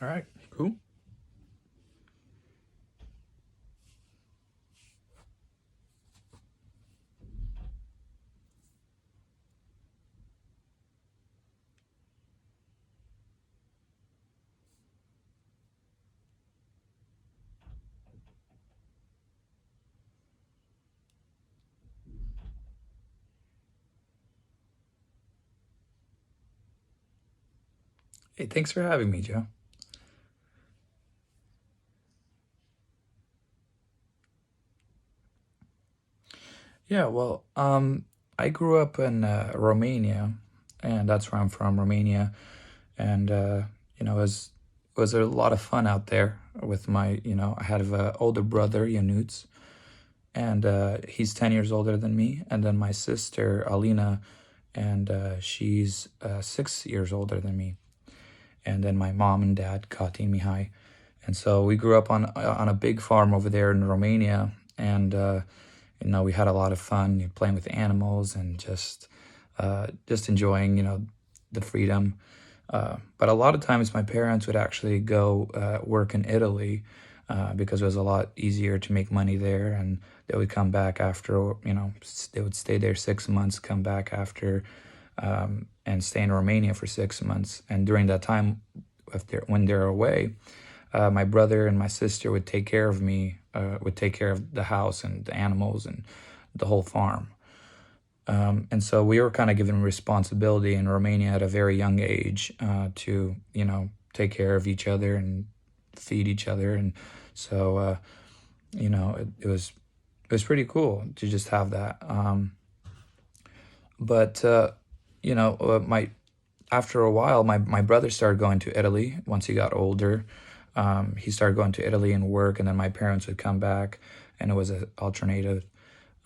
All right, cool. Hey, thanks for having me, Joe. Yeah, well, I grew up in Romania, and that's where I'm from, Romania. And it was a lot of fun out there with I had an older brother, Yanuts, and he's 10 years older than me, and then my sister, Alina, and she's 6 years older than me. And then my mom and dad, Kati and Mihai. And so we grew up on a big farm over there in Romania, and we had a lot of fun playing with animals and just enjoying the freedom. But a lot of times my parents would actually go work in Italy because it was a lot easier to make money there, and they would come back after they would stay there 6 months, come back after, and stay in Romania for 6 months. And during that time, when they're away, my brother and my sister would take care of me, would take care of the house and the animals and the whole farm. And so we were kind of given responsibility in Romania at a very young age to, take care of each other and feed each other. And so, it was pretty cool to just have that. But my after a while, my brother started going to Italy once he got older. He started going to Italy and work, and then my parents would come back, and it was an alternative.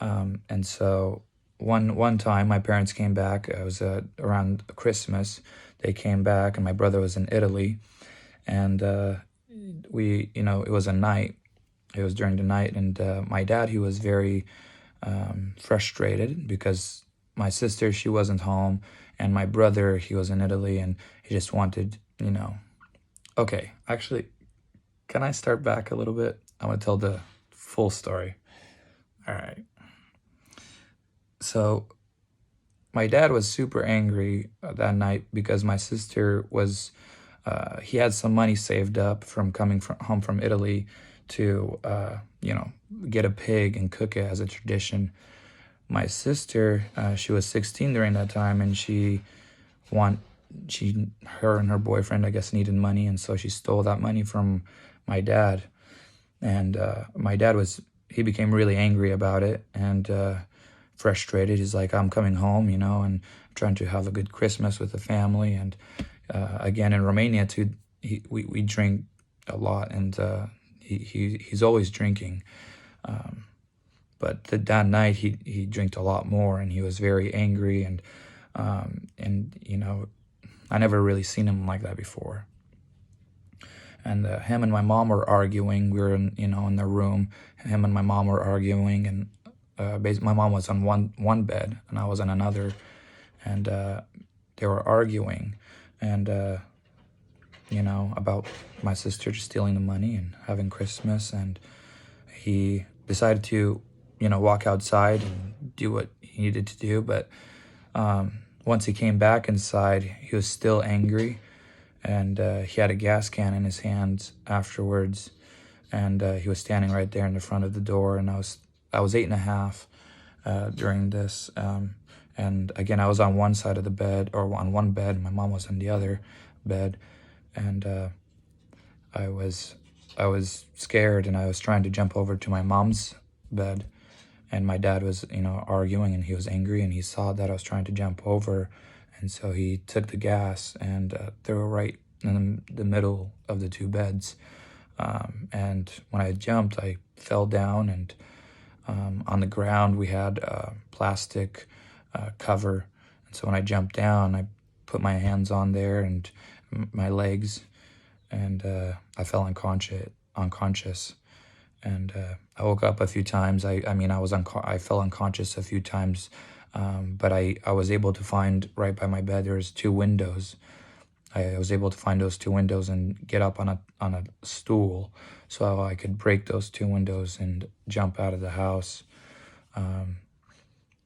And so one time, my parents came back. It was around Christmas. They came back, and my brother was in Italy, and it was a night. It was during the night, and my dad, he was very frustrated because my sister, she wasn't home, and my brother, he was in Italy, and he just wanted, Okay, actually, can I start back a little bit? I want to tell the full story. All right. So my dad was super angry that night because my sister was, he had some money saved up from coming from home from Italy to, get a pig and cook it as a tradition. My sister, she was 16 during that time, and want, her and her boyfriend, I guess, needed money, and so she stole that money from my dad. And my dad he became really angry about it and frustrated. He's like, I'm coming home, and trying to have a good Christmas with the family. And again, in Romania too, we drink a lot, and he's always drinking. But that night he drank a lot more, and he was very angry, and I never really seen him like that before. And him and my mom were arguing. We were in the room. Him and my mom were arguing, and my mom was on one bed and I was on another, and they were arguing, and about my sister just stealing the money and having Christmas. And he decided to walk outside and do what he needed to do. But once he came back inside, he was still angry, and he had a gas can in his hands afterwards, and he was standing right there in the front of the door. And I was 8.5 during this, and again, I was on one side of the bed, or on one bed, and my mom was on the other bed. And I was scared, and I was trying to jump over to my mom's bed, and my dad was arguing, and he was angry, and he saw that I was trying to jump over, and so he took the gas and threw it right in the middle of the two beds. And when I jumped, I fell down, and on the ground we had a plastic cover. And so when I jumped down, I put my hands on there and my legs, and I fell unconscious. And I woke up a few times. I fell unconscious a few times, but I was able to find right by my bed there was two windows, I was able to find those two windows and get up on a stool so I could break those two windows and jump out of the house. Um,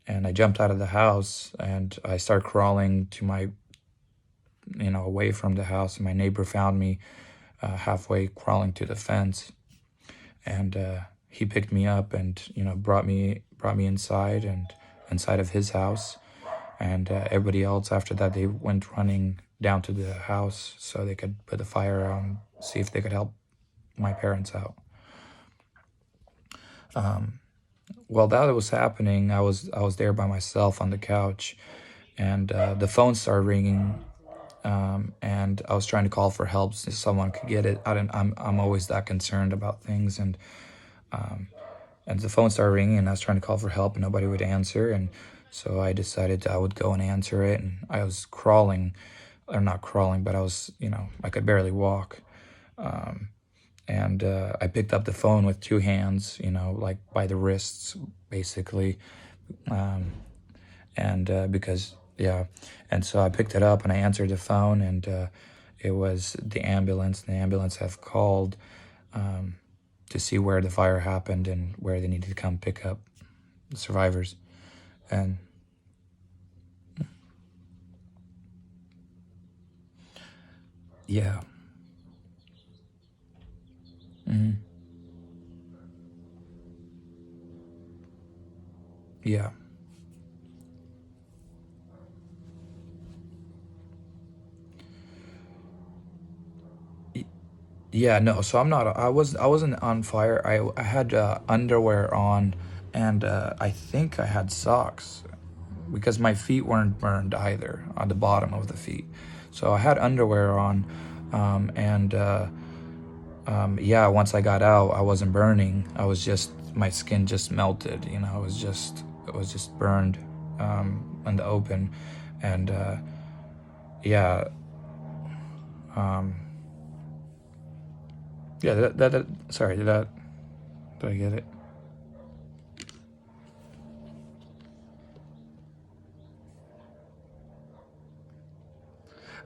and I jumped out of the house and I started crawling to my, away from the house. And my neighbor found me halfway crawling to the fence, and he picked me up and brought me inside and inside of his house. And everybody else after that, they went running down to the house so they could put the fire out and see if they could help my parents out. While that was happening, I was there by myself on the couch, and the phone started ringing, and I was trying to call for help so someone could get it. I'm always that concerned about things, and the phone started ringing, and I was trying to call for help, and nobody would answer, and so I decided I would go and answer it, and I was crawling, or not crawling, but I was, I could barely walk. And I picked up the phone with two hands, like by the wrists, basically. And because, yeah. And so I picked it up and I answered the phone, and it was the ambulance. The ambulance have called to see where the fire happened and where they needed to come pick up the survivors. And yeah. Hmm. Yeah. Yeah, no. So I wasn't on fire. I had underwear on, and I think I had socks because my feet weren't burned either on the bottom of the feet. So I had underwear on, and yeah. Once I got out, I wasn't burning. I was just my skin just melted. It was just burned in the open, and yeah. Um, yeah. Sorry. Did I get it?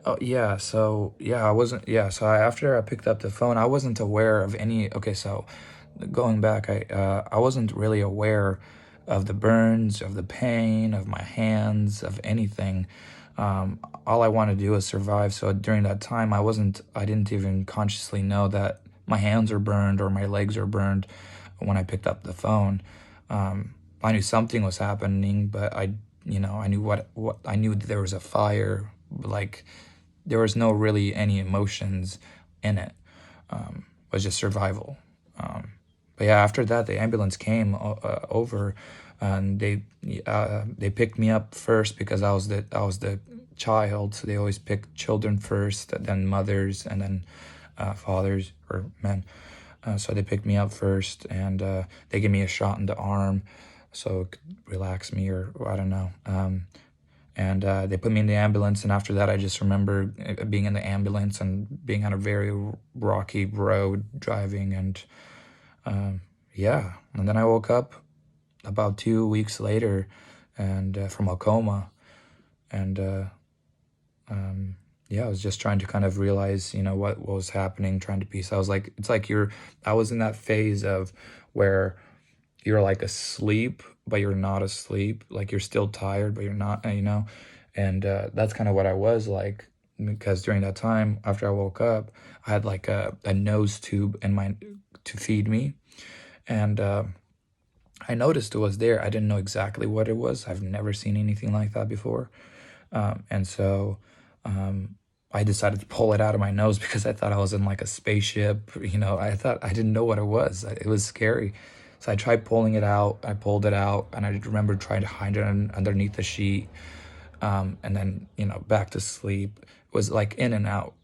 Oh yeah, so yeah, I wasn't yeah, so after I picked up the phone, I wasn't aware of any. Okay, so going back, I wasn't really aware of the burns, of the pain, of my hands, of anything. All I wanted to do was survive. So during that time, I didn't even consciously know that my hands are burned or my legs are burned when I picked up the phone. I knew something was happening, but I knew I knew that there was a fire, like there was no really any emotions in it. It was just survival. But yeah, after that, the ambulance came over, and they picked me up first because I was the child. So they always pick children first, then mothers, and then fathers or men. So they picked me up first, and they gave me a shot in the arm, so it could relax me, or I don't know. And they put me in the ambulance, and after that I just remember being in the ambulance and being on a very rocky road driving, and yeah. And then I woke up about 2 weeks later, and from a coma, and yeah, I was just trying to kind of realize, what was happening, trying to piece. I was like, it's like I was in that phase of where you're like asleep, but you're not asleep. Like you're still tired, but you're not, And that's kind of what I was like, because during that time, after I woke up, I had like a nose tube in my to feed me, and I noticed it was there. I didn't know exactly what it was. I've never seen anything like that before, and so I decided to pull it out of my nose because I thought I was in like a spaceship. I thought I didn't know what it was. It was scary. So I tried pulling it out. I pulled it out, and I remember trying to hide it underneath the sheet, and then back to sleep. It was like in and out.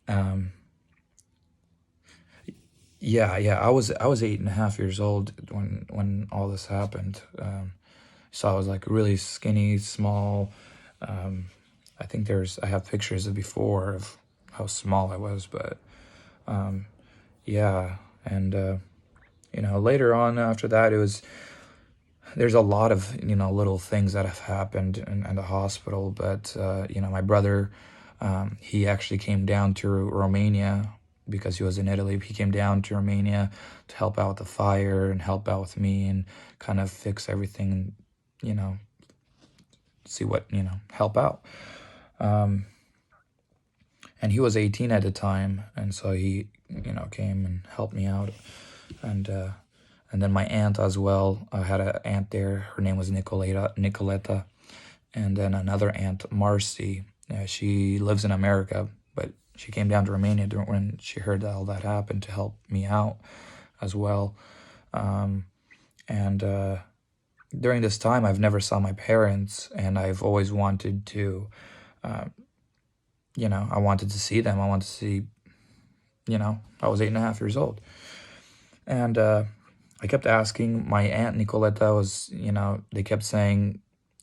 Um, yeah, yeah. I was 8.5 years old when all this happened. So I was like really skinny, small. Um, I have pictures of before of how small I was, but yeah. And later on after that, there's a lot of little things that have happened in the hospital, but my brother He actually came down to Romania because he was in Italy. He came down to Romania to help out with the fire and help out with me and kind of fix everything, you know, see what, help out. And he was 18 at the time, and so he, came and helped me out. And and then my aunt as well. I had an aunt there. Her name was Nicoletta. And then another aunt, Marcy. She lives in America, but she came down to Romania when she heard that all that happened to help me out as well. And during this time, I've never saw my parents, and I've always wanted to, I wanted to see them. I wanted to see, I was 8.5 years old. And I kept asking my aunt Nicoletta was, they kept saying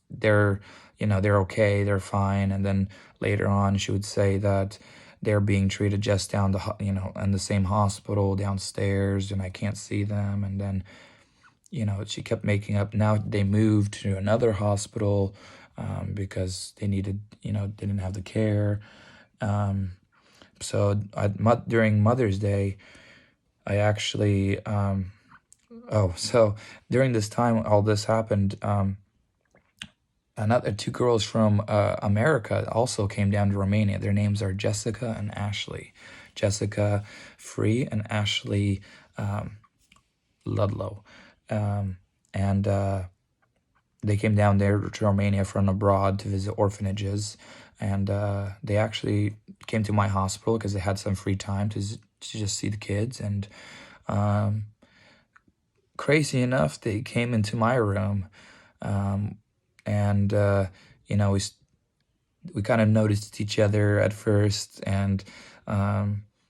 they're, they're okay, they're fine. And then later on, she would say that they're being treated just down the, in the same hospital downstairs, and I can't see them. And then, she kept making up. Now they moved to another hospital because they needed, they didn't have the care. So during Mother's Day, I actually, so during this time, all this happened, another two girls from America also came down to Romania. Their names are Jessica and Ashley. Jessica Free and Ashley Ludlow. And they came down there to Romania from abroad to visit orphanages. And they actually came to my hospital because they had some free time to just see the kids. And crazy enough, they came into my room. And we kind of noticed each other at first. And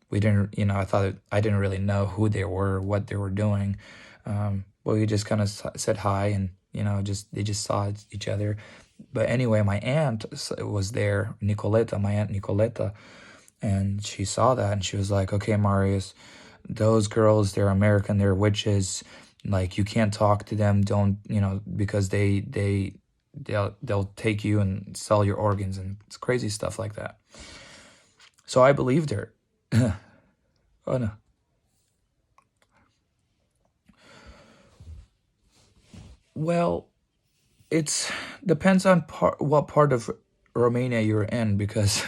we didn't, I didn't really know who they were, what they were doing. But we just kind of said hi, and they just saw each other. But anyway, my aunt was there, my aunt Nicoletta, and she saw that, and she was like, "Okay, Marius, those girls, they're American, they're witches. Like, you can't talk to them. Don't, because they'll take you and sell your organs, and it's crazy stuff like that." So I believed her. Oh no. Well, it's depends on what part of Romania you're in, because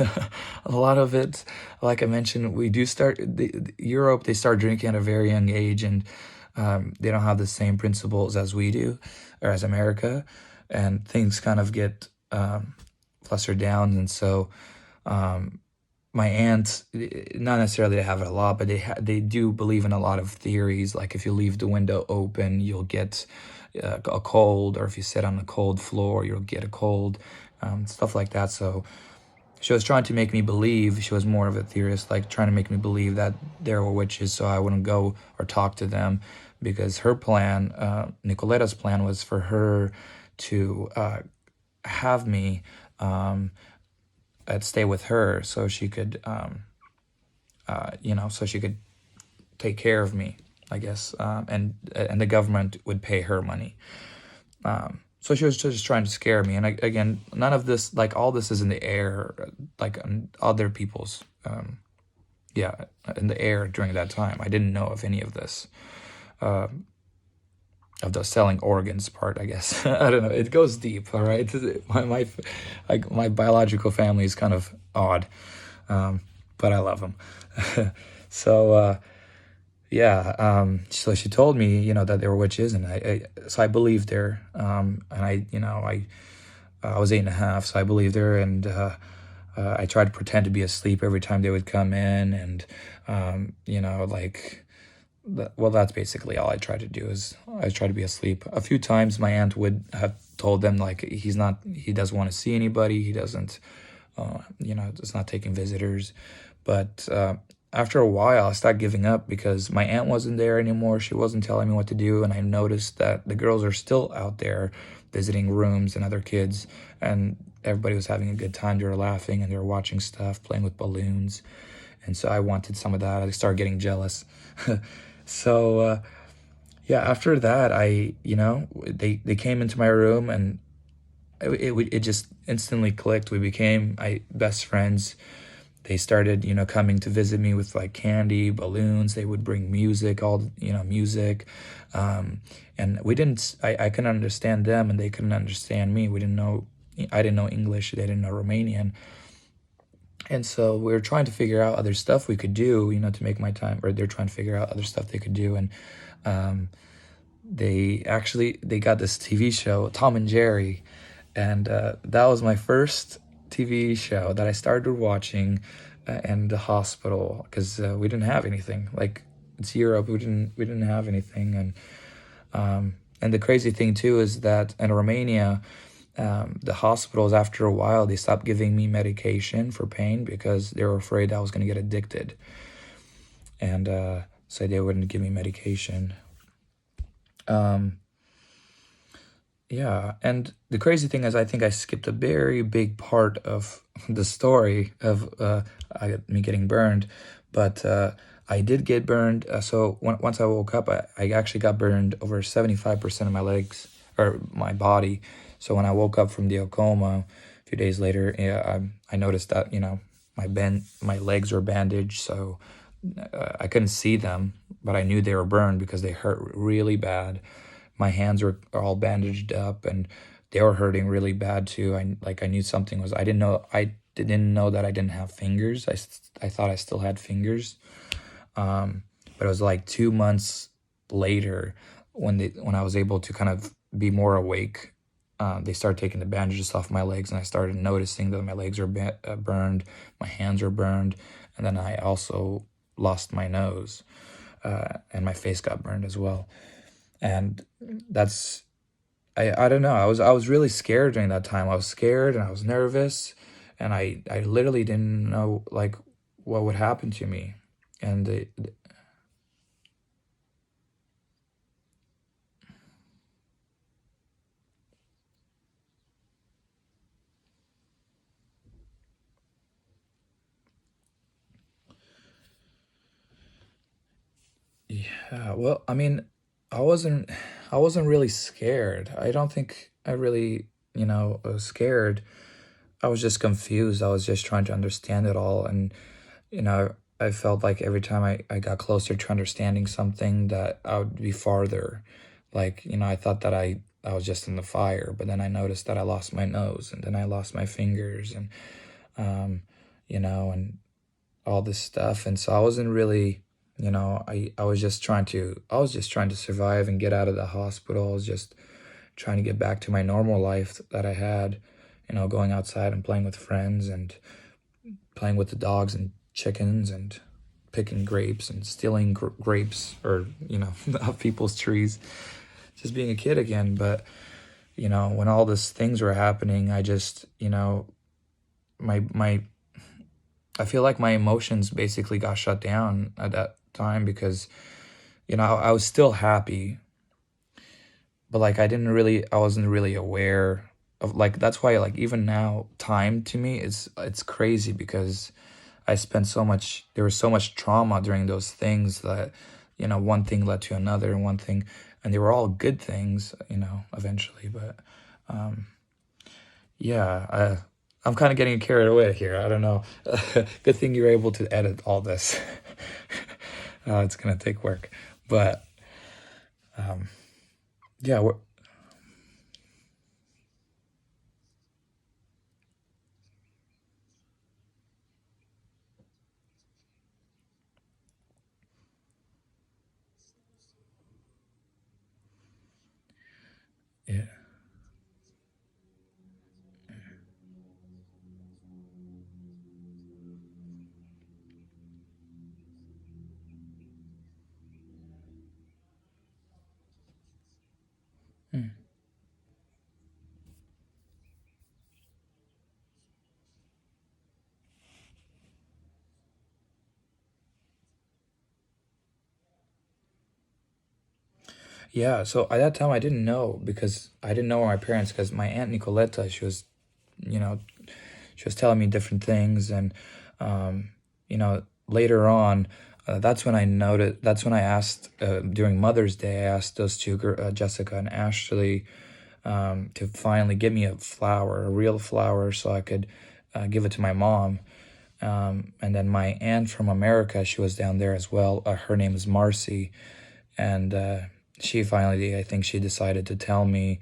a lot of it, like I mentioned, we do start Europe. They start drinking at a very young age, and they don't have the same principles as we do, or as America, and things kind of get flustered down. And so my aunt, not necessarily they have it a lot, but they do believe in a lot of theories. Like, if you leave the window open, you'll get a cold, or if you sit on a cold floor, you'll get a cold, stuff like that. So she was trying to make me believe. She was more of a theorist, like trying to make me believe that there were witches, so I wouldn't go or talk to them, because her plan, Nicoletta's plan, was for her to have me stay with her, so she could, so she could take care of me, I guess, and the government would pay her money. So she was just trying to scare me. And again, none of this, like, all this is in the air, like on other people's, in the air during that time. I didn't know of any of this, of the selling organs part, I guess. I don't know. It goes deep, all right? My biological family is kind of odd, but I love them. So, so she told me, that they were witches, and so I believed her. And I was 8.5, so I believed her, and I tried to pretend to be asleep every time they would come in, and that's basically all I tried to do. Is I tried to be asleep. A few times my aunt would have told them, like, he doesn't want to see anybody. He doesn't, it's not taking visitors. But after a while, I started giving up, because my aunt wasn't there anymore. She wasn't telling me what to do. And I noticed that the girls are still out there visiting rooms and other kids, and everybody was having a good time. They were laughing, and they were watching stuff, playing with balloons. And so I wanted some of that. I started getting jealous. So, after that, they came into my room, and it just instantly clicked. We became best friends. They started, coming to visit me with like candy, balloons. They would bring music, music. Um, and I couldn't understand them and they couldn't understand me. I didn't know English. They didn't know Romanian. And so we were trying to figure out other stuff we could do, to make my time, or they're trying to figure out other stuff they could do. And um, they got this TV show, Tom and Jerry, and that was my first TV show that I started watching in the hospital because we didn't have anything. Like it's Europe, we didn't have anything, and the crazy thing too is that in Romania, the hospitals after a while they stopped giving me medication for pain because they were afraid I was going to get addicted, and so they wouldn't give me medication. Um, Yeah, and the crazy thing is, I think I skipped a very big part of the story of me getting burned, but I did get burned. Once I woke up, I actually got burned over 75% of my legs or my body. So when I woke up from the coma a few days later, yeah, I noticed that my legs were bandaged, so I couldn't see them, but I knew they were burned because they hurt really bad. My hands were all bandaged up and they were hurting really bad too. I knew something was, I didn't know that I didn't have fingers. I thought I still had fingers. But it was like 2 months later when I was able to kind of be more awake. They started taking the bandages off my legs and I started noticing that my legs were burned, my hands were burned, and then I also lost my nose, and my face got burned as well. And that's I don't know. I was really scared during that time. I was scared and I was nervous and I literally didn't know like what would happen to me. And yeah, well, I mean, I wasn't I wasn't really scared. I don't think I really, was scared. I was just confused. I was just trying to understand it all. And, you know, I felt like every time I got closer to understanding something that I would be farther. Like, I thought that I was just in the fire, but then I noticed that I lost my nose and then I lost my fingers and, um, and all this stuff. And so I wasn't really, I was just trying to survive and get out of the hospital. I was just trying to get back to my normal life that I had, going outside and playing with friends and playing with the dogs and chickens and picking grapes and stealing grapes or, off people's trees, just being a kid again. But, when all these things were happening, I just, my I feel like my emotions basically got shut down at that time because, I was still happy, but like I wasn't really aware of like that's why like even now time to me it's crazy because I spent so much there was so much trauma during those things that one thing led to another and one thing and they were all good things, eventually, but um yeah, I'm kind of getting carried away here. I don't know. Good thing you're able to edit all this. It's gonna take work, but um yeah, yeah. Mm. Yeah, so at that time I didn't know because I didn't know my parents because my aunt Nicoletta, you know, she was telling me different things and later on that's when I asked during Mother's Day I asked those two Jessica and Ashley, to finally give me a flower, a real flower, so I could give it to my mom. And then my aunt from America, she was down there as well. Her name is Marcy, and she finally, I think, she decided to tell me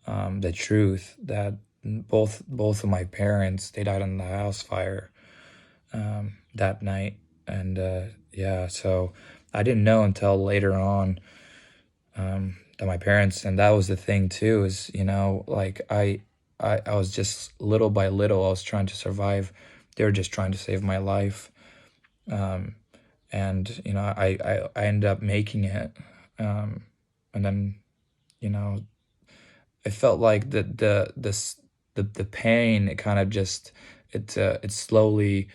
the truth that both of my parents, they died in the house fire that night. And yeah, so I didn't know until later on that my parents, and that was the thing too, is, like I was just little by little, I was trying to survive. They were just trying to save my life. Um, and I ended up making it. And then, you know, it felt like the pain, it kind of just, it slowly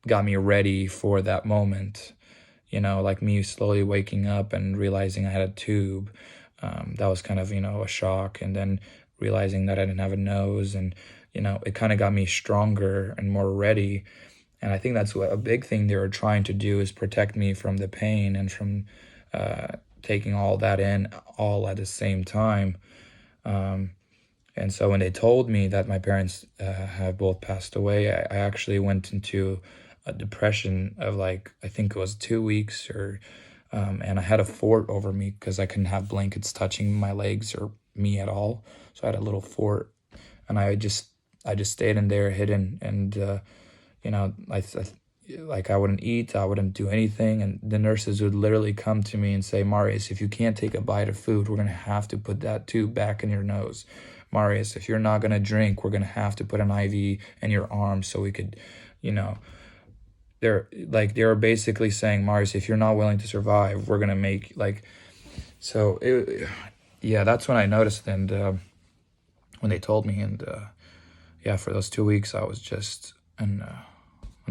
got me ready for that moment. Like me slowly waking up and realizing I had a tube. That was kind of, a shock. And then realizing that I didn't have a nose, and, it kind of got me stronger and more ready. And I think that's what a big thing they were trying to do, is protect me from the pain and from taking all that in all at the same time. Um, and so when they told me that my parents have both passed away, I actually went into a depression of, like, I think it was 2 weeks, or and I had a fort over me because I couldn't have blankets touching my legs or me at all. So I had a little fort, and I just stayed in there hidden, and like I wouldn't eat, I wouldn't do anything, and the nurses would literally come to me and say, Marius, if you can't take a bite of food, we're gonna have to put that tube back in your nose. Marius, if you're not gonna drink, we're gonna have to put an IV in your arm so we could, you know, they were basically saying, Marius, if you're not willing to survive, we're gonna make, like, so yeah, that's when I noticed. And when they told me, and yeah, for those 2 weeks I was just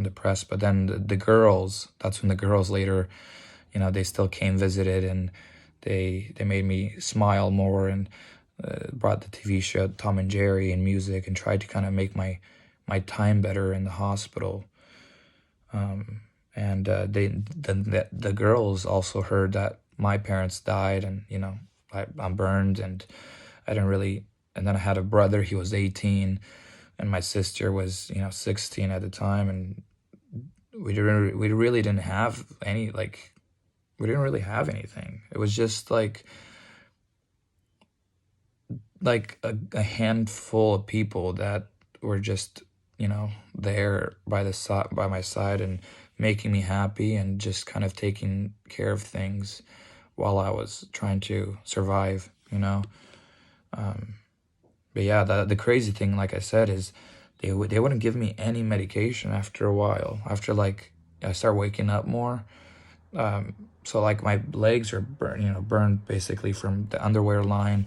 depressed. But then the girls, that's when the girls later, they still came, visited, and they made me smile more, and brought the TV show Tom and Jerry and music, and tried to kind of make my time better in the hospital. And the girls also heard that my parents died, and I'm burned, and I didn't really. And then I had a brother, he was 18, and my sister was 16 at the time, and we really didn't have any, like, we didn't really have anything. It was just like a handful of people that were just there by by my side, and making me happy, and just kind of taking care of things while I was trying to survive. But yeah, the crazy thing, like I said, is they wouldn't give me any medication after a while. After, like, I start waking up more. So, like, my legs are burned basically from the underwear line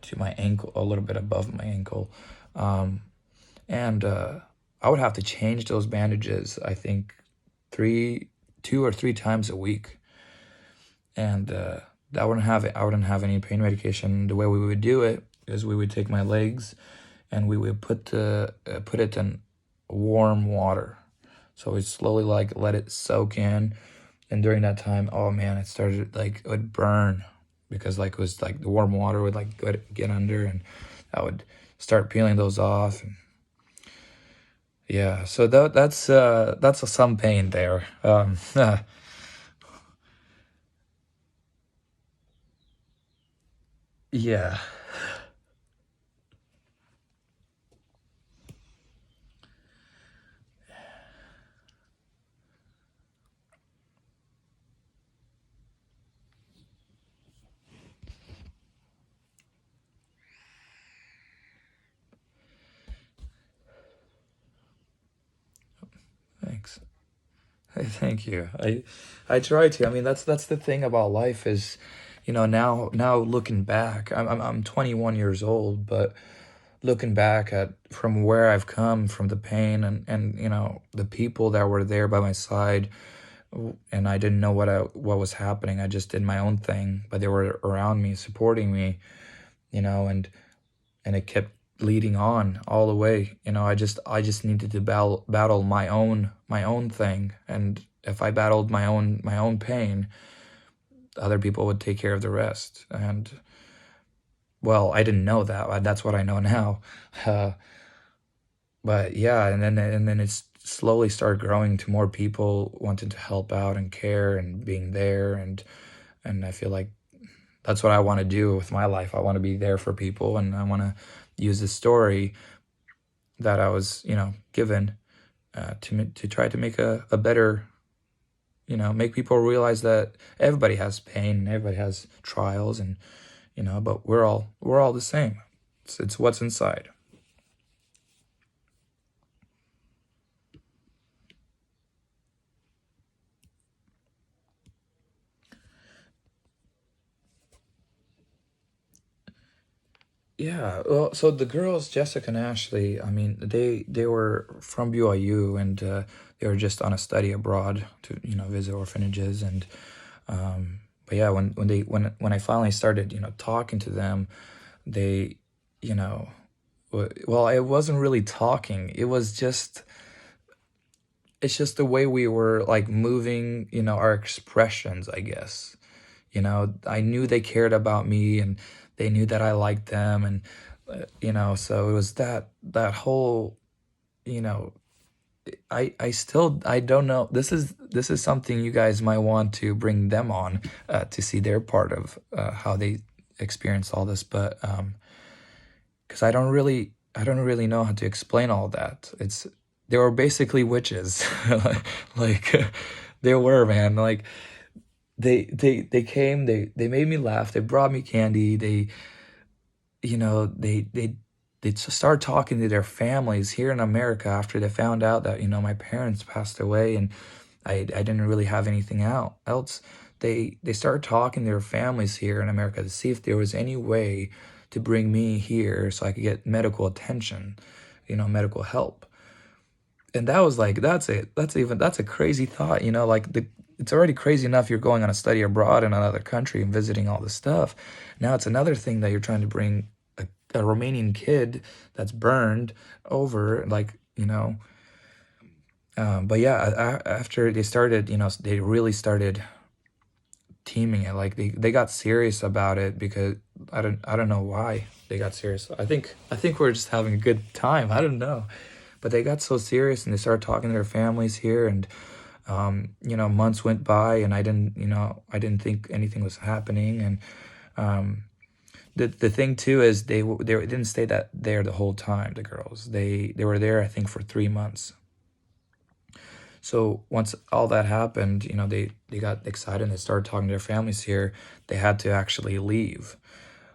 to my ankle, a little bit above my ankle. And I would have to change those bandages, I think, 2 or 3 times a week. And I wouldn't have any pain medication. The way we would do it is we would take my legs, and we would put it in warm water. So we slowly, like, let it soak in. And during that time, oh man, it started, like, it would burn, because, like, it was like the warm water would, like, get under, and I would start peeling those off. And yeah, so that's some pain there. Yeah, thanks. Thank you. I try to. I mean, that's the thing about life is, now looking back, I'm 21 years old, but looking back at from where I've come, from the pain, and the people that were there by my side, and I didn't know what was happening. I just did my own thing, but they were around me, supporting me, and it kept leading on all the way. I just needed to battle my own thing, and if I battled my own pain, other people would take care of the rest. And well, I didn't know that. That's what I know now. Uh, but yeah, and then it's slowly started growing to more people wanting to help out and care and being there, and I feel like that's what I want to do with my life. I want to be there for people, and I want to use the story that I was, given, to try to make a better, make people realize that everybody has pain and everybody has trials, and but we're all the same. It's what's inside. Yeah, well, so the girls, Jessica and Ashley, I mean, they were from BYU, and they were just on a study abroad to visit orphanages, and but yeah, when I finally started talking to them, they you know well, it wasn't really talking. It's just the way we were like moving, our expressions, I guess. I knew they cared about me, and they knew that I liked them, and so it was that whole, you know, I don't know. This is something you guys might want to bring them on, to see their part of how they experience all this, but because I don't really know how to explain all that. They were basically witches, like they were, man. Like they came, they made me laugh, they brought me candy, they just started talking to their families here in America after they found out that my parents passed away, and I didn't really have anything out else. They started talking to their families here in America to see if there was any way to bring me here so I could get medical attention, medical help. And that was like, that's a crazy thought, like it's already crazy enough you're going on a study abroad in another country and visiting all this stuff. Now it's another thing that you're trying to bring a Romanian kid that's burned over, like, but yeah, after they started, they really started teaming it. Like they got serious about it, because I don't know why they got serious. I think we're just having a good time. I don't know. But they got so serious, and they started talking to their families here, and months went by, and I didn't think anything was happening. And um, the thing too is they didn't stay that there the whole time. The girls, they were there, I think, for 3 months. So once all that happened, they got excited and they started talking to their families here. They had to actually leave,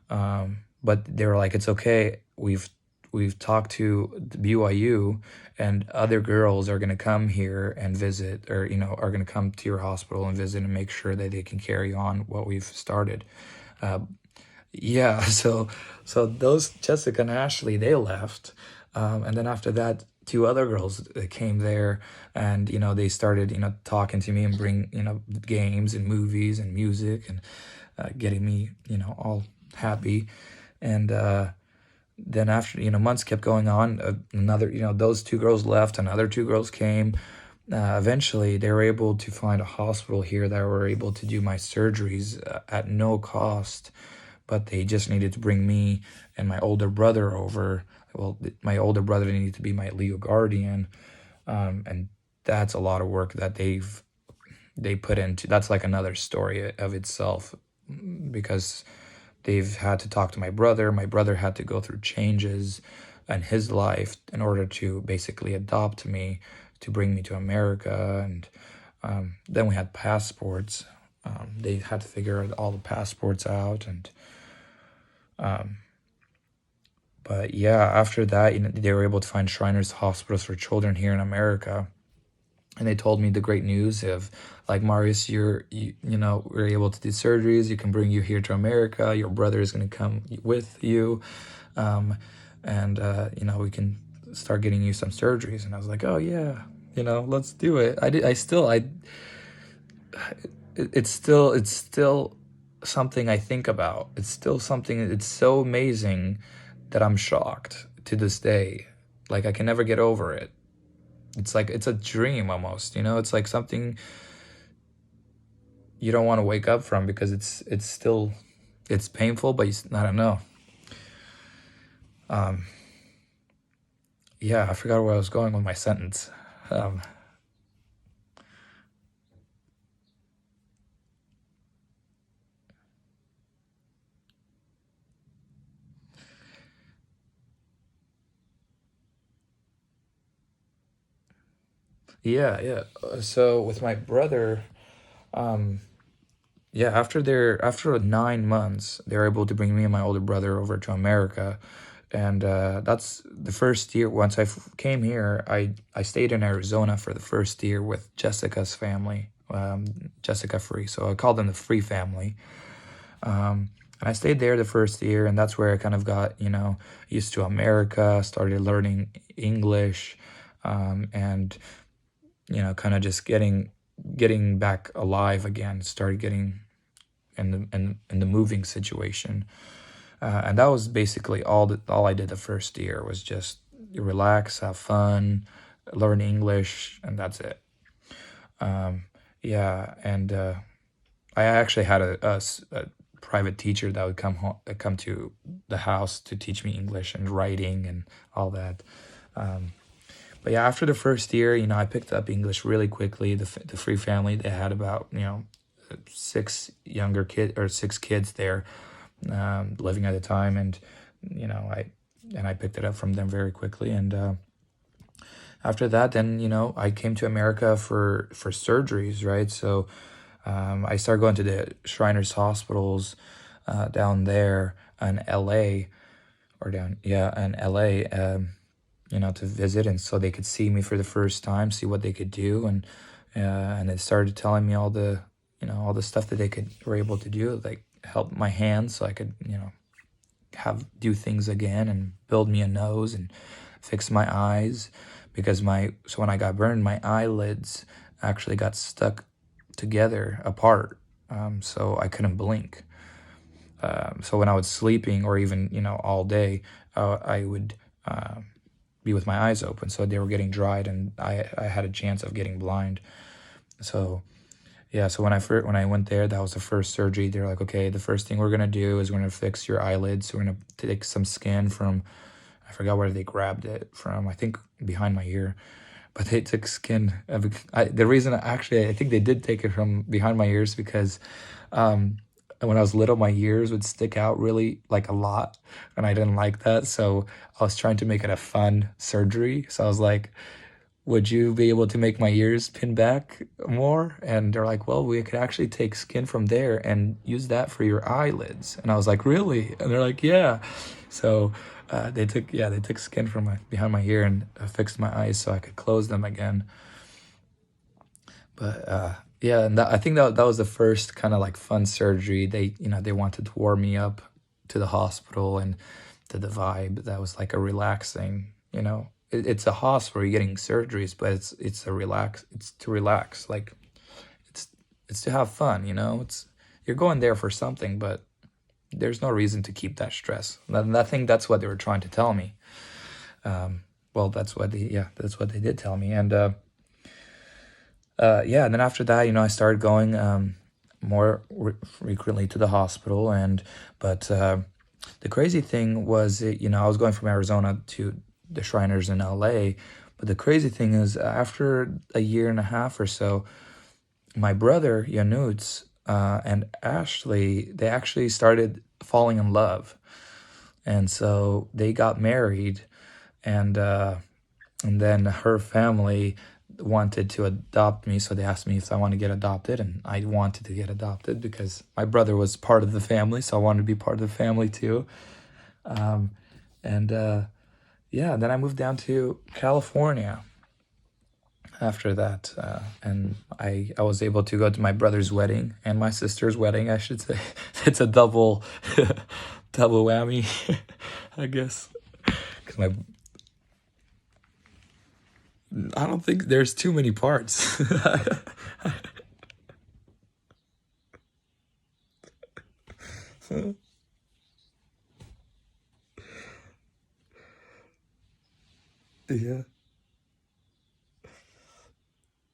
but they were like, "It's okay. We've talked to the BYU, and other girls are gonna come here and visit, or are gonna come to your hospital and visit and make sure that they can carry on what we've started." Uh, yeah, so those Jessica and Ashley, they left, and then after that, two other girls came there, and they started talking to me and bring games and movies and music, and getting me all happy. And then after months kept going on, another those two girls left, another two girls came. Eventually they were able to find a hospital here that were able to do my surgeries at no cost, but they just needed to bring me and my older brother over. Well, my older brother needed to be my legal guardian, and that's a lot of work that they put into. That's like another story of itself, because they've had to talk to my brother. My brother had to go through changes in his life in order to basically adopt me, to bring me to America. And then we had passports. They had to figure all the passports out. And but yeah, after that, they were able to find Shriners Hospitals for Children here in America. And they told me the great news of, like, Marius, we're able to do surgeries. You can bring you here to America. Your brother is going to come with you, um, and we can start getting you some surgeries. And I was like, oh yeah, let's do it. I did. I still. It's still something I think about. It's still something. It's so amazing that I'm shocked to this day. Like, I can never get over it. It's like it's a dream almost. It's like something you don't want to wake up from, because it's painful, but I don't know. Um, yeah, I forgot where I was going with my sentence. Um, yeah, yeah. So with my brother, um, yeah, after 9 months, they were able to bring me and my older brother over to America, and that's the first year. Once came here, I stayed in Arizona for the first year with Jessica's family, Jessica Free. So I called them the Free family. And I stayed there the first year, and that's where I kind of got, used to America, started learning English, and kind of just getting back alive again. Started getting in the moving situation, and that was basically all I did the first year was just relax, have fun, learn English, and that's it. Um, yeah, and I actually had a private teacher that would come to the house to teach me English and writing and all that. Um, but yeah, after the first year, I picked up English really quickly. The Free family, they had about, six kids there, living at the time, and I picked it up from them very quickly. And after that, then I came to America for surgeries, right? So I started going to the Shriners hospitals down there in LA, or down, yeah, in LA, to visit, and so they could see me for the first time, see what they could do, and they started telling me all the stuff that they were able to do, like help my hands so I could, have do things again and build me a nose and fix my eyes, because when I got burned, my eyelids actually got stuck together apart, so I couldn't blink. So when I was sleeping, or even all day, I would be with my eyes open, so they were getting dried, and I had a chance of getting blind. So yeah, so when I went there, that was the first surgery. They're like, okay, the first thing we're gonna do is we're gonna fix your eyelids. We're gonna take some skin from, I forgot where they grabbed it from. I think behind my ear, but they took skin. The reason, actually, I think they did take it from behind my ears because um, when I was little, my ears would stick out really like a lot, and I didn't like that. So I was trying to make it a fun surgery. So I was like, would you be able to make my ears pin back more? And they're like, well, we could actually take skin from there and use that for your eyelids. And I was like, really? And they're like, yeah. So they took skin from behind my ear and fixed my eyes so I could close them again. But yeah, and I think that was the first kind of like fun surgery. They wanted to warm me up to the hospital and to the vibe. That was like a relaxing, it's a hospital, you're getting surgeries, but it's to relax. Like it's it's to have fun, it's you're going there for something, but there's no reason to keep that stress. And I think that's what they were trying to tell me. Well, that's what they did tell me. And yeah, and then after that, I started going more frequently to the hospital, but the crazy thing was, I was going from Arizona to the Shriners in LA, but the crazy thing is, after a year and a half or so, my brother Yanuts and Ashley, they actually started falling in love, and so they got married, and then her family wanted to adopt me, so they asked me if I wanted to get adopted, and I wanted to get adopted because my brother was part of the family, so I wanted to be part of the family too. Um, and yeah, then I moved down to California after that, and I was able to go to my brother's wedding and my sister's wedding, I should say. It's a double double whammy, I guess. 'Cause I don't think there's too many parts. Yeah.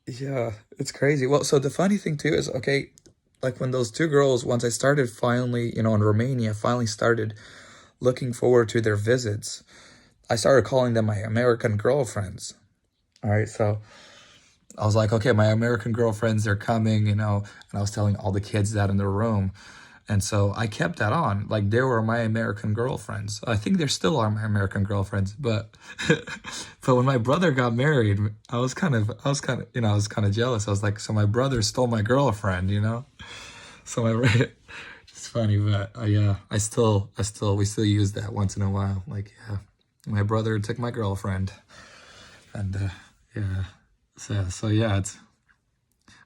Yeah, it's crazy. Well, so the funny thing too is, okay, like when those two girls, once I started finally, in Romania, finally started looking forward to their visits. I started calling them my American girlfriends. All right, so I was like, okay, my American girlfriends, they're coming, and I was telling all the kids that in the room. And so I kept that on. Like they were my American girlfriends. I think they're still are my American girlfriends, but but when my brother got married, I was kind of jealous. I was like, so my brother stole my girlfriend. So it's funny, but yeah, we still use that once in a while. Like, yeah, my brother took my girlfriend, and yeah, so yeah, it's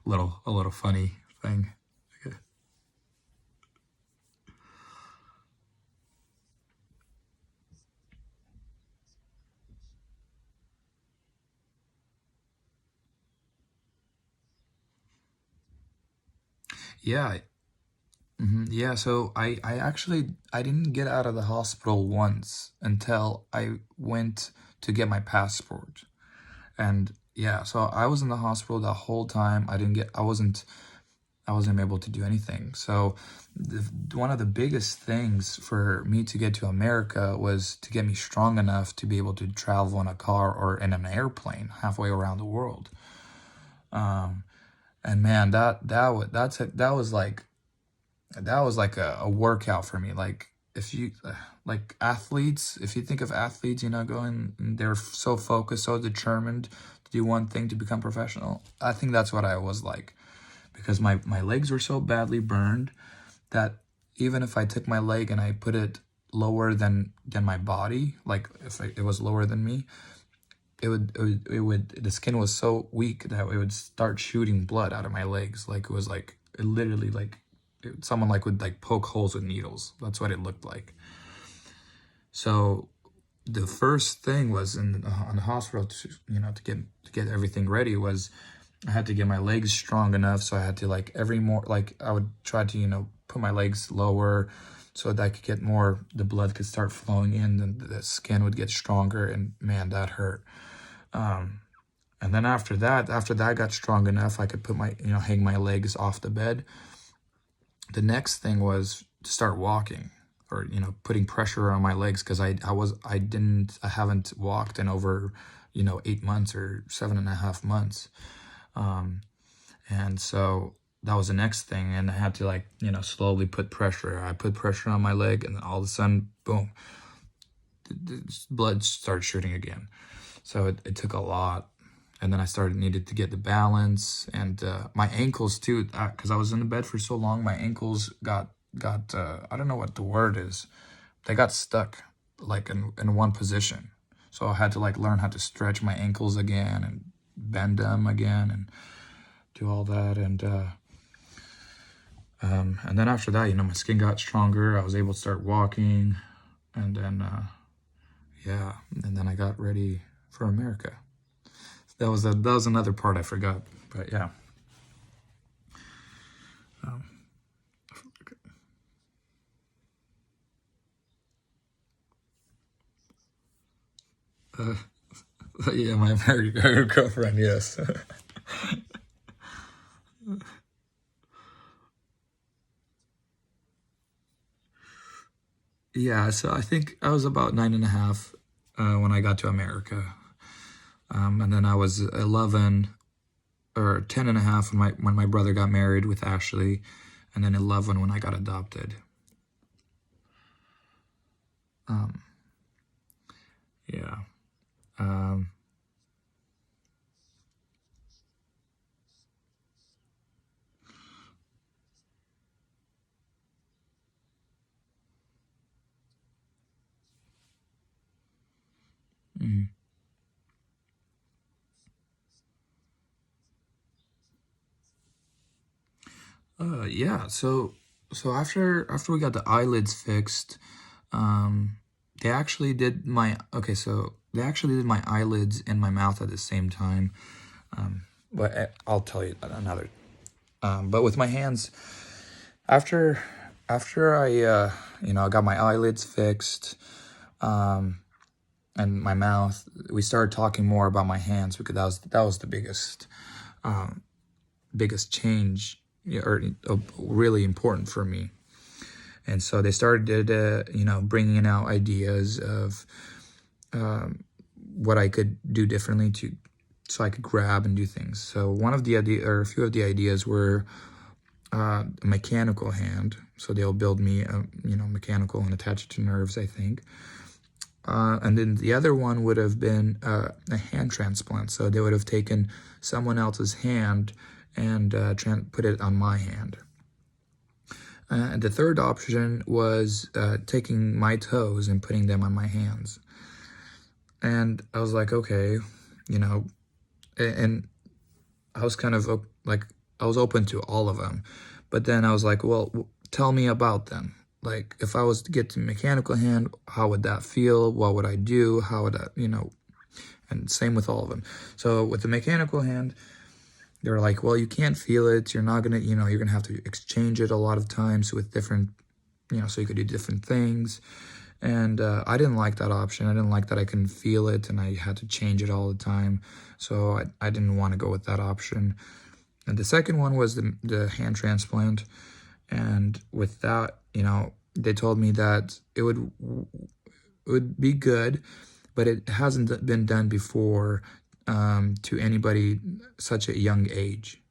a little funny thing. Yeah, yeah. So I actually I didn't get out of the hospital once until I went to get my passport. And yeah, so I was in the hospital the whole time. I wasn't able to do anything. So one of the biggest things for me to get to America was to get me strong enough to be able to travel in a car or in an airplane halfway around the world. Um, and man, that was like a workout for me. Like if you like athletes, if you think of athletes, going, they're so focused, so determined to do one thing to become professional. I think that's what I was like, because my legs were so badly burned that even if I took my leg and I put it lower than my body, like if it was lower than me, the skin was so weak that it would start shooting blood out of my legs. Like it was like it literally like someone like would like poke holes with needles. That's what it looked like. So the first thing was on the hospital to get everything ready was I had to get my legs strong enough. So I had to like every more like I would try to put my legs lower so that I could get more, the blood could start flowing in and the skin would get stronger. And man, that hurt. um and then after that I got strong enough, I could put my hang my legs off the bed. The next thing was to start walking, or putting pressure on my legs, because I haven't walked in over 8 months or 7.5 months. um and so that was the next thing, and I had to like slowly put pressure. I put pressure on my leg, and then all of a sudden, boom, the blood started shooting again. So it took a lot. And then I started needed to get the balance, and my ankles too, because I was in the bed for so long. My ankles got I don't know what the word is. They got stuck like in one position. So I had to like learn how to stretch my ankles again and bend them again and do all that. And then after that, my skin got stronger. I was able to start walking, and then yeah, and then I got ready for America. That was another part I forgot, but yeah. Um, uh, yeah, my American girlfriend, yes. Yeah, so I think I was about 9.5 when I got to America. And then I was 11 or 10.5 when my brother got married with Ashley, and then 11 when I got adopted. Um, yeah. Um, mm. Yeah. So after we got the eyelids fixed, um, they actually did my okay. So they actually did my eyelids and my mouth at the same time. But I'll tell you another. But with my hands, after after I got my eyelids fixed, um, and my mouth, we started talking more about my hands, because that was the biggest change, yeah, or really important for me. And so they started, bringing out ideas of what I could do differently so I could grab and do things. So one of the a few of the ideas were a mechanical hand. So they'll build me a, mechanical and attach it to nerves, I think. And then the other one would have been a hand transplant. So they would have taken someone else's hand and put it on my hand. And the third option was taking my toes and putting them on my hands. And I was like, okay, and I was kind of like, I was open to all of them. But then I was like, well, tell me about them. Like, if I was to get to mechanical hand, how would that feel? What would I do? How would I, and same with all of them. So with the mechanical hand, they were like, well, you can't feel it. You're not going to, you're going to have to exchange it a lot of times with different, so you could do different things. And I didn't like that option. I didn't like that I couldn't feel it and I had to change it all the time. So I didn't want to go with that option. And the second one was the hand transplant. And with that, they told me that it would be good, but it hasn't been done before to anybody such a young age.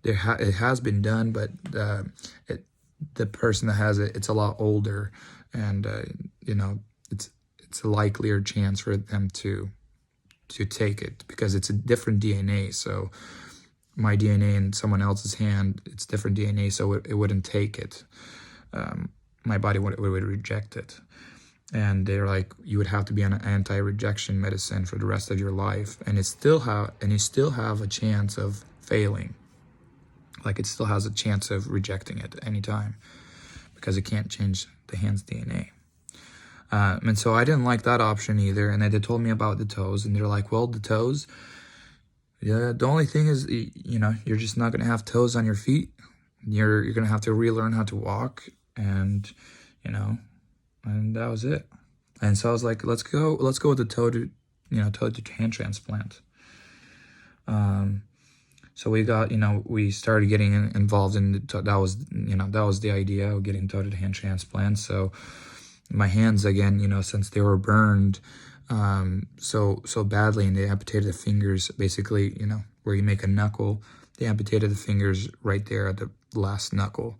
It has been done, but the person that has it, it's a lot older, and it's a likelier chance for them to take it because it's a different DNA. So my DNA in someone else's hand, it's different DNA, so it wouldn't take it. My body would reject it. And they're like, you would have to be on an anti-rejection medicine for the rest of your life, and you still have a chance of failing. Like, it still has a chance of rejecting it at any time because it can't change the hand's DNA. And so I didn't like that option either. And then they told me about the toes, and they're like, well, the toes, yeah, the only thing is, you're just not going to have toes on your feet. You're going to have to relearn how to walk, and, and that was it. And so I was like, let's go with the toe to hand transplant. So we got, we started getting involved in that was the idea of getting toe to hand transplant. So my hands again, since they were burned so badly, and they amputated the fingers, basically, where you make a knuckle, they amputated the fingers right there at the last knuckle.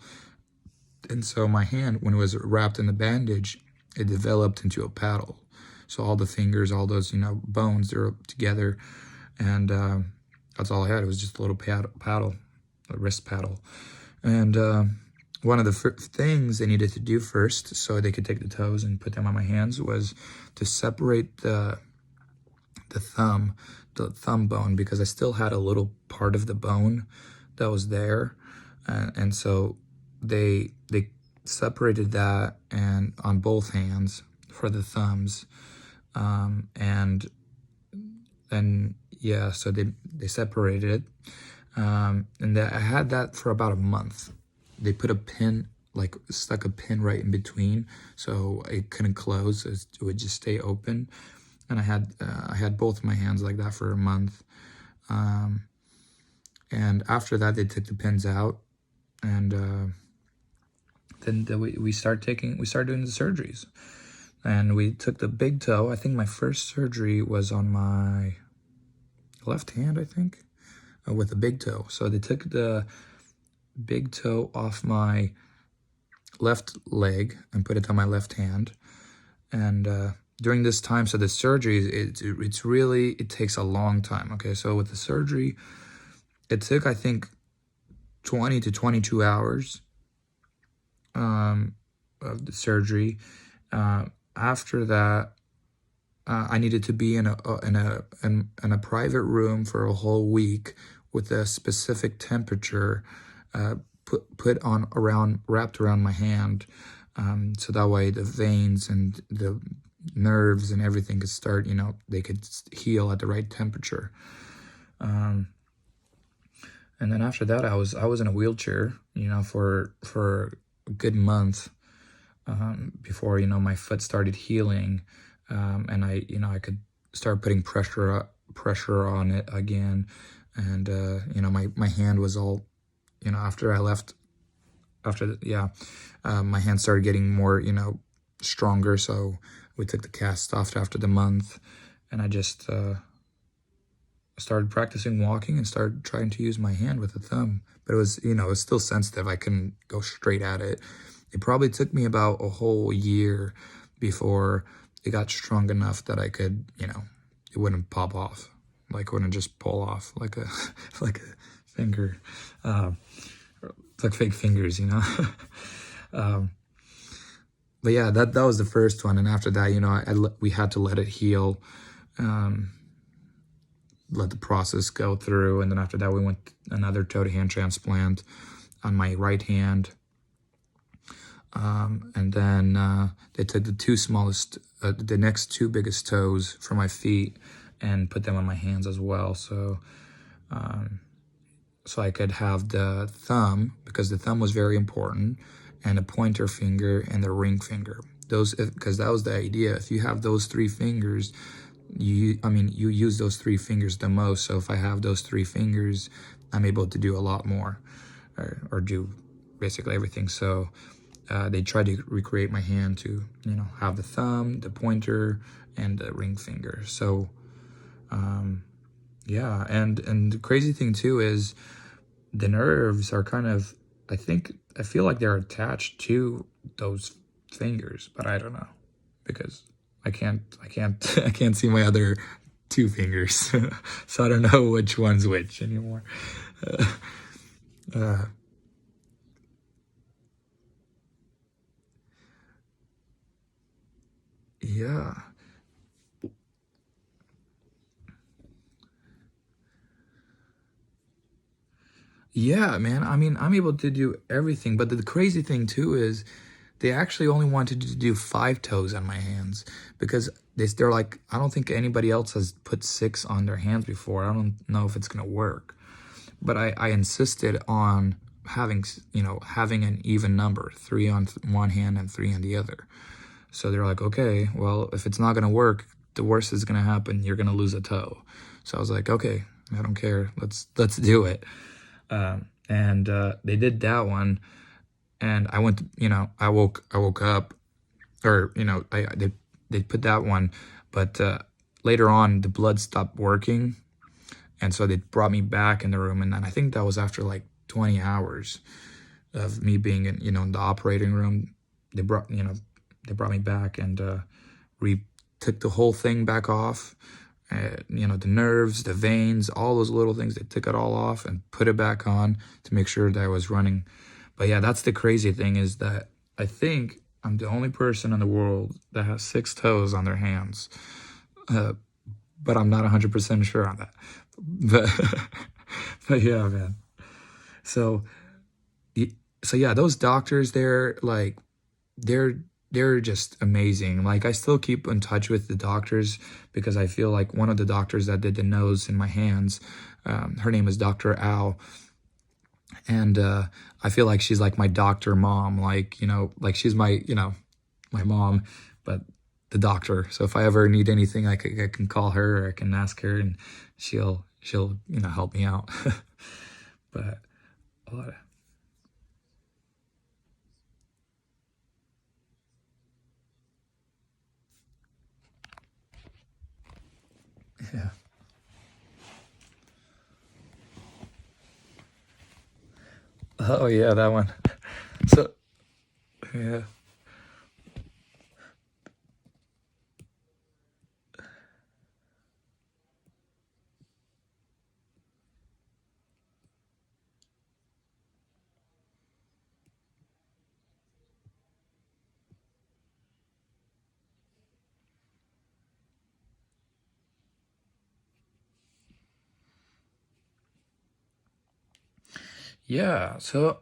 And so my hand, when it was wrapped in the bandage, it developed into a paddle. So all the fingers, all those, bones, they're together. And that's all I had. It was just a little paddle, a wrist paddle. And one of the things they needed to do first, so they could take the toes and put them on my hands, was to separate the thumb bone, because I still had a little part of the bone that was there. And so they separated that, and on both hands for the thumbs, and yeah, so they separated it, and I had that for about a month. They put a pin, stuck a pin right in between, so it couldn't close. It would just stay open, and I had both my hands like that for a month, and after that they took the pins out, and then we started doing the surgeries, and we took the big toe. I think my first surgery was on my left hand, I think, with the big toe. So they took the big toe off my left leg and put it on my left hand. And during this time, so the surgery, it takes a long time. Okay, so with the surgery, it took, I think, 20 to 22 hours of the surgery. After that, I needed to be in a private room for a whole week with a specific temperature wrapped around my hand, so that way the veins and the nerves and everything could start, they could heal at the right temperature. And then after that, I was in a wheelchair, for a good month, before, my foot started healing, and I could start putting pressure on it again, and my hand was all, after I left after the, yeah, my hand started getting more, stronger. So we took the cast off after the month, and I just started practicing walking and started trying to use my hand with the thumb. But it was, it was still sensitive. I couldn't go straight at it. It probably took me about a whole year before it got strong enough that I could, it wouldn't pop off. Like it wouldn't just pull off like a like a finger. Um, it's like fake fingers. um, but yeah, that was the first one. And after that, we had to let it heal. Um, let the process go through, and then after that we went another toe to hand transplant on my right hand, and then they took the two smallest the next two biggest toes from my feet and put them on my hands as well, so so I could have the thumb, because the thumb was very important, and the pointer finger and the ring finger. Those, because that was the idea. If you have those three fingers, you use those three fingers the most. So if I have those three fingers, I'm able to do a lot more, or do basically everything. So they tried to recreate my hand to, have the thumb, the pointer, and the ring finger. So yeah, and the crazy thing too is the nerves are kind of, I feel like they're attached to those fingers, but I don't know, because I can't I can't see my other two fingers, so I don't know which one's which anymore. Uh, yeah, yeah, man. I'm able to do everything, but the crazy thing too is they actually only wanted to do 5 toes on my hands, because they're like, I don't think anybody else has put 6 on their hands before. I don't know if it's gonna work. But I insisted on having an even number, 3 on one hand and 3 on the other. So they're like, okay, well, if it's not gonna work, the worst is gonna happen. You're gonna lose a toe. So I was like, okay, I don't care. Let's do it. And they did that one, and I went. I woke up, or they put that one, but later on the blood stopped working, and so they brought me back in the room, and then I think that was after like 20 hours of me being in the operating room. They brought me back, and we took the whole thing back off. The nerves, the veins, all those little things, they took it all off and put it back on to make sure that I was running. But yeah, that's the crazy thing, is that I think I'm the only person in the world that has 6 toes on their hands. But I'm not 100% sure on that. But but yeah, man. So so yeah, those doctors, they're like, they're they're just amazing. Like, I still keep in touch with the doctors, because I feel like one of the doctors that did the nose in my hands, her name is Dr. Al, and I feel like she's like my doctor mom. Like, like she's my my mom, but the doctor. So if I ever need anything, I can call her, or I can ask her, and she'll help me out. But a lot of, yeah. Oh yeah, that one. So yeah. Yeah. So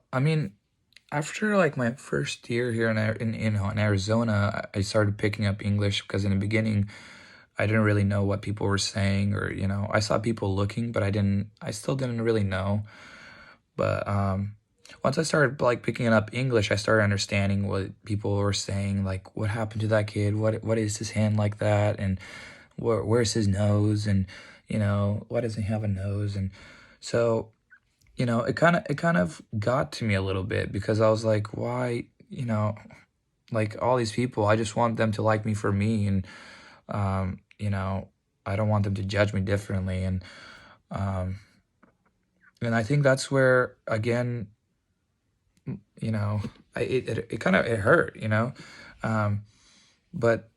after like my first year here in Arizona, I started picking up English, because in the beginning I didn't really know what people were saying, or I saw people looking, but I still didn't really know. But once I started like picking up English, I started understanding what people were saying, like what happened to that kid, what is his hand like that, and where's his nose, and why doesn't he have a nose, and so it kind of got to me a little bit because I was like, why, like all these people, I just want them to like me for me, and um, you know, I don't want them to judge me differently, um, and I think that's where again, you know, it kind of it hurt, um, but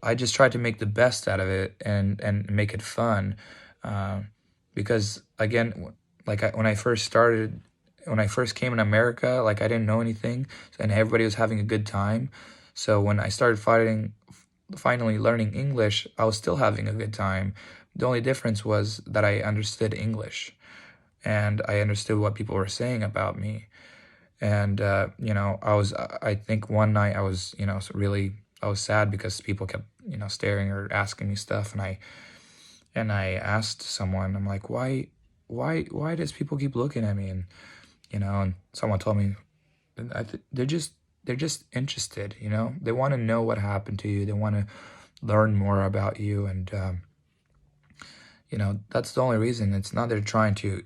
I just tried to make the best out of it and make it fun, um, because again, like when I first started, when I first came in America, like I didn't know anything, and everybody was having a good time. So when I started finally learning English, I was still having a good time. The only difference was that I understood English and I understood what people were saying about me. And I think one night I was, really I was sad because people kept, staring or asking me stuff, and I asked someone, I'm like, why does people keep looking at me? And someone told me, they're just interested, they want to know what happened to you, they want to learn more about you, and that's the only reason. It's not they're trying to,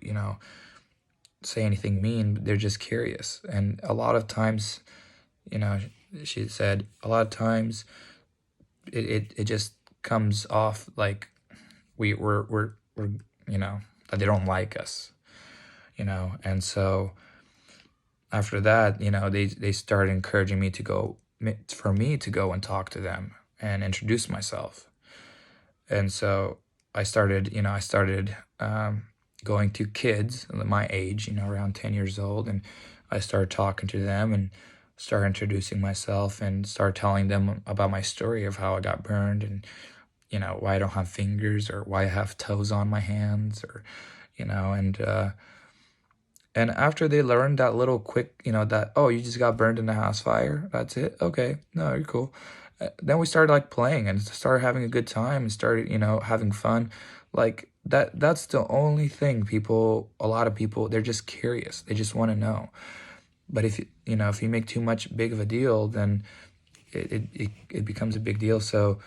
say anything mean, but they're just curious. And a lot of times, you know, she said a lot of times it just comes off like we're that they don't like us, and so after that, they started encouraging me to go, for me to go and talk to them and introduce myself. And so I started going to kids my age, around 10 years old, and I started talking to them and started introducing myself and started telling them about my story of how I got burned, and why I don't have fingers or why I have toes on my hands, or and after they learned that little quick, that, oh, you just got burned in a house fire, that's it, okay, no, you're cool. Then we started like playing and started having a good time and started, having fun. Like that's the only thing a lot of people, they're just curious. They just want to know. But if you make too much big of a deal, then it becomes a big deal. So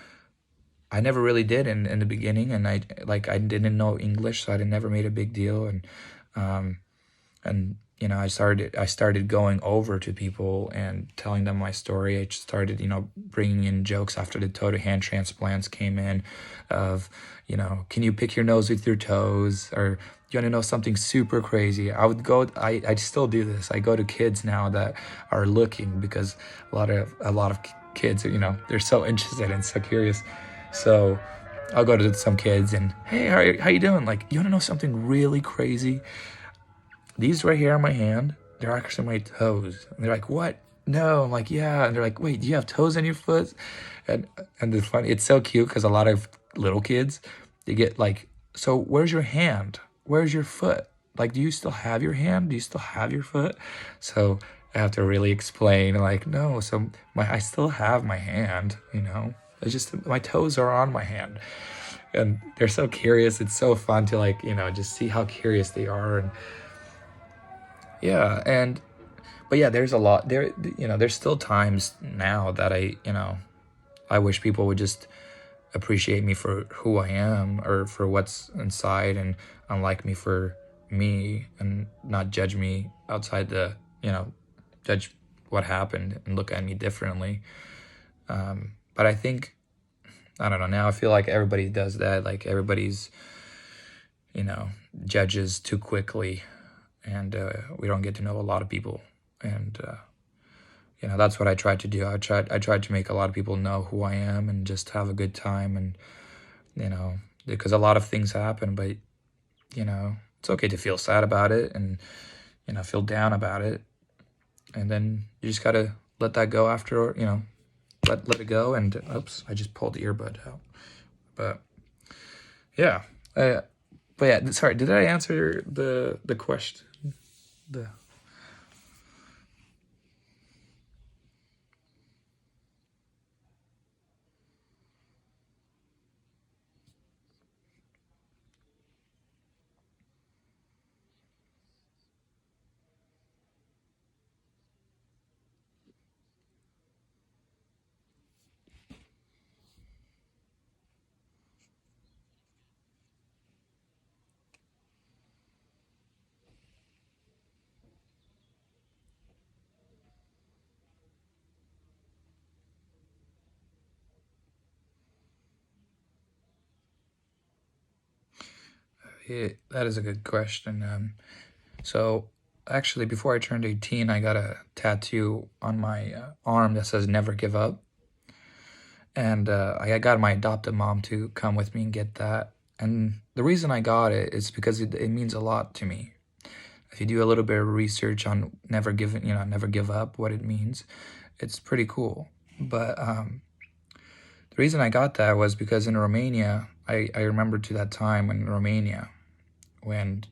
I never really did in the beginning, and I didn't know English, so I never made a big deal. Um, and I started going over to people and telling them my story. I started bringing in jokes after the toe to hand transplants came in, of can you pick your nose with your toes, or you want to know something super crazy. I still do this. I go to kids now that are looking, because a lot of kids, they're so interested and so curious. So I'll go to some kids and, hey, how you doing? Like, you want to know something really crazy? These right here on my hand, they're actually my toes. And they're like, what? No. I'm like, yeah. And they're like, wait, do you have toes on your foot? And the funny, it's so cute because a lot of little kids, they get like, so where's your hand? Where's your foot? Like, do you still have your hand? Do you still have your foot? So I have to really explain, like, no. So I still have my hand. It's just my toes are on my hand, and they're so curious. It's so fun to, like, just see how curious they are. And yeah, and but yeah, there's a lot there. There's still times now that I wish people would just appreciate me for who I am, or for what's inside, and unlike me for me, and not judge me outside judge what happened and look at me differently. But I think, I don't know, now I feel like everybody does that. Like, everybody's, you know, judges too quickly, and we don't get to know a lot of people. And that's what I tried to do. I tried to make a lot of people know who I am and just have a good time. And because a lot of things happen, but it's okay to feel sad about it, and feel down about it, and then you just gotta let that go after. Let it go. And oops, I just pulled the earbud out. But yeah, uh, but yeah, sorry, did I answer the question? The That is a good question. So actually, before I turned 18, I got a tattoo on my arm that says "Never Give Up," and I got my adopted mom to come with me and get that. And the reason I got it is because it means a lot to me. If you do a little bit of research on never give up, what it means, it's pretty cool. But the reason I got that was because in Romania, I remember to that time in Romania when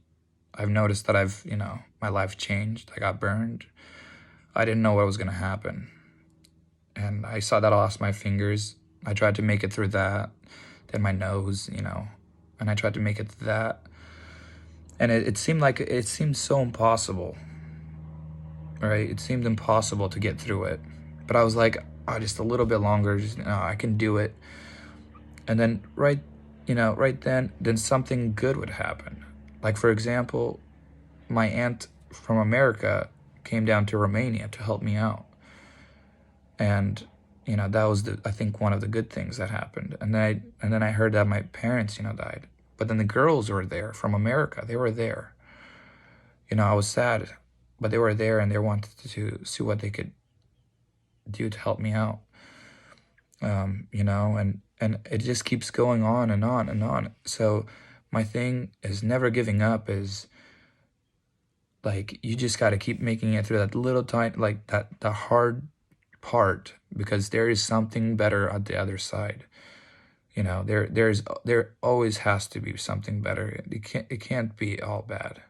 I've noticed that my life changed. I got burned. I didn't know what was going to happen. And I saw that I lost my fingers. I tried to make it through that. Then my nose, and I tried to make it through that. And it seemed so impossible, right? It seemed impossible to get through it. But I was like, oh, just a little bit longer. I can do it. And then right then something good would happen. Like, for example, my aunt from America came down to Romania to help me out. And, that was I think one of the good things that happened. And then I heard that my parents, died. But then the girls were there from America. They were there. I was sad, but they were there and they wanted to see what they could do to help me out. And it just keeps going on and on and on. So my thing is never giving up is like, you just got to keep making it through that little time, like the hard part, because there is something better at the other side. There always has to be something better. It can't be all bad,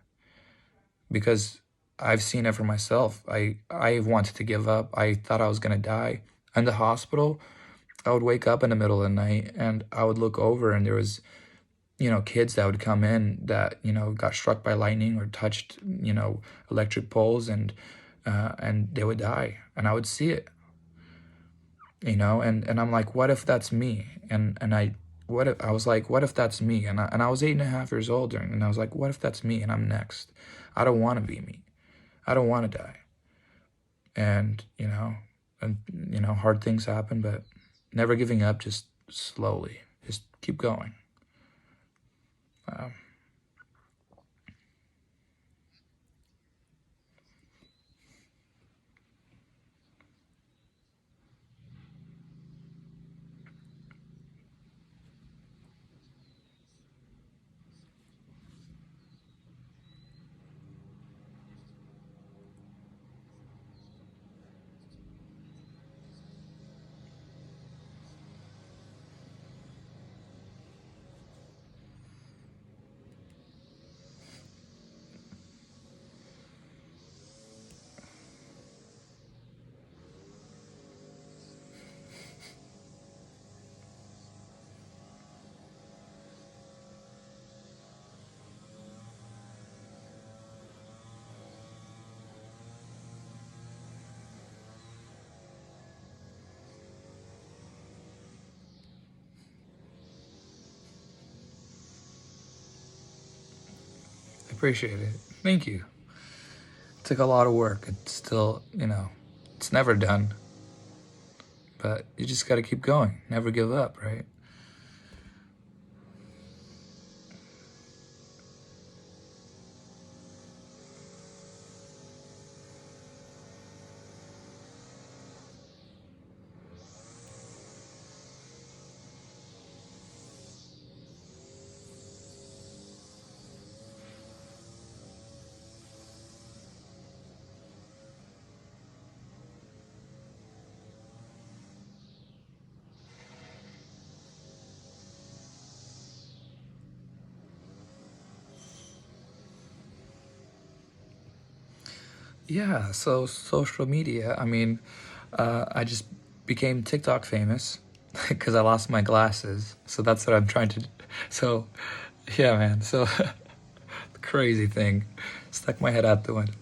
because I've seen it for myself. I wanted to give up. I thought I was gonna die. In the hospital, I would wake up in the middle of the night and I would look over and there was, kids that would come in that, got struck by lightning or touched, electric poles, and they would die, and I would see it, and I'm like, what if that's me? I was like, what if that's me? And I was 8.5 years old, and I was like, what if that's me and I'm next? I don't want to be me. I don't want to die. And, hard things happen, but never giving up, just slowly, just keep going. I appreciate it. Thank you. It took a lot of work. It's still, it's never done, but you just got to keep going. Never give up, right? Yeah, so social media, I mean, I just became TikTok famous because I lost my glasses. So that's what I'm trying to. So, yeah, man. So, crazy thing. Stuck my head out the window.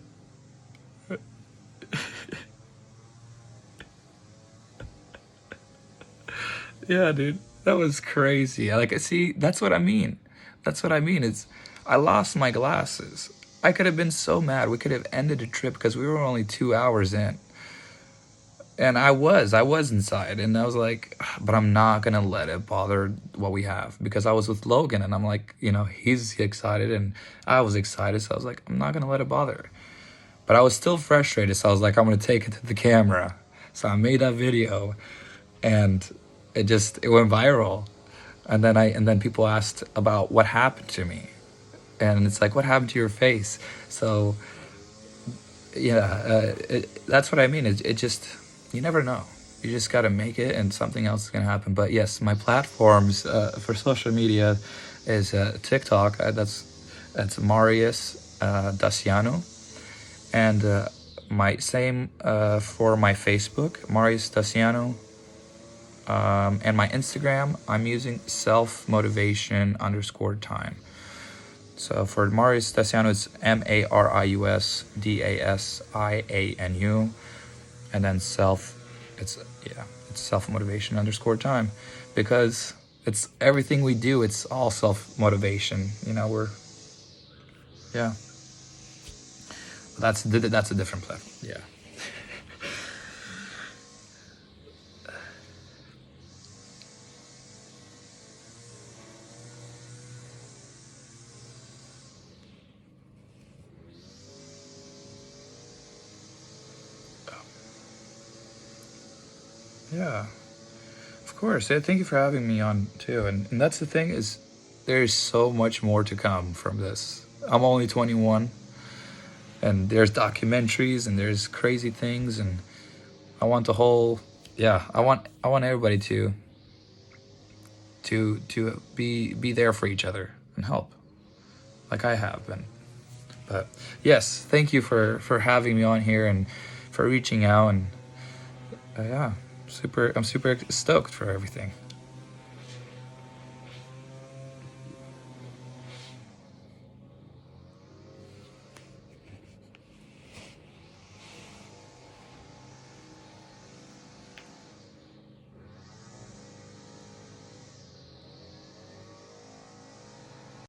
Yeah, dude. That was crazy. Like, see, that's what I mean. That's what I mean. I lost my glasses. I could have been so mad. We could have ended the trip because we were only 2 hours in. And I was inside, and I was like, but I'm not gonna let it bother what we have, because I was with Logan, and I'm like, he's excited, and I was excited, so I was like, I'm not gonna let it bother. But I was still frustrated, so I was like, I'm gonna take it to the camera. So I made that video, and it went viral. And then people asked about what happened to me, and it's like, what happened to your face? So yeah, that's what I mean. It just, you never know. You just got to make it, and something else is gonna happen. But yes, my platforms for social media is TikTok. That's Marius Daciano, and my same for my Facebook, Marius Daciano, and my Instagram. I'm using self motivation underscore time. So for Marius Dacianu, it's MariusDasianu, and then self, it's it's self motivation underscore time, because it's everything we do. It's all self motivation. Yeah. That's a different platform. Yeah. Yeah. Of course. Yeah, thank you for having me on too. And that's the thing is, there's so much more to come from this. I'm only 21, and there's documentaries, and there's crazy things, and I want the whole, yeah, I want everybody to be there for each other and help, like I have been. But yes, thank you for having me on here, and for reaching out, and yeah, I'm super stoked for everything.